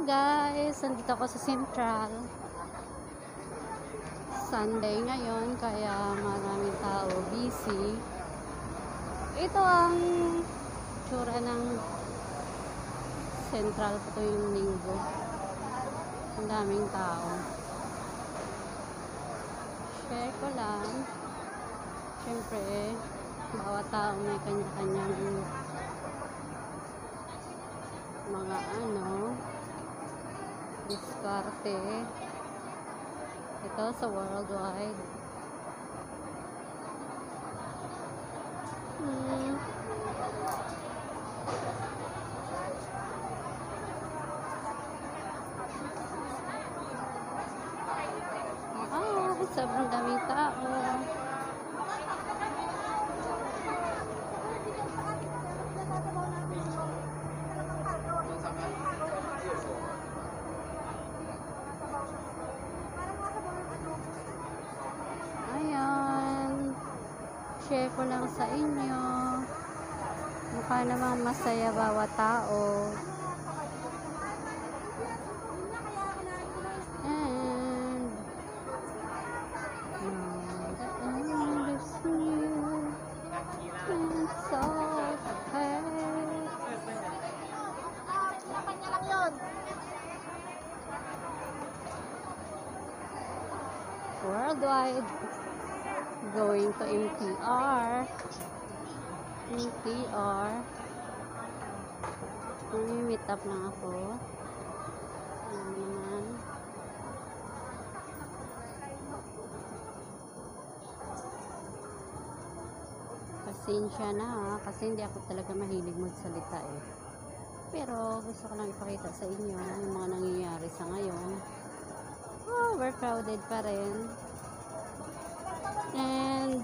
guys, nandito ako sa Central. Sunday ngayon, kaya maraming tao, busy. Ito ang tsura ng Central po tuwing linggo. Ang daming tao. Share ko lang. Siyempre, bawat tao may kanya-kanyang mga diskarte. Ito sa worldwide. Sobrang daming tao. Ayan, share ko lang sa inyo. Mukha namang masaya bawat tao. Worldwide, going to MTR. Meet up lang ako. Ayan naman. Pasensya na kasi hindi ako talaga mahilig magsalita eh. Pero gusto ko lang ipakita sa inyo yung mga nangyayari sa ngayon. Overcrowded pa rin. And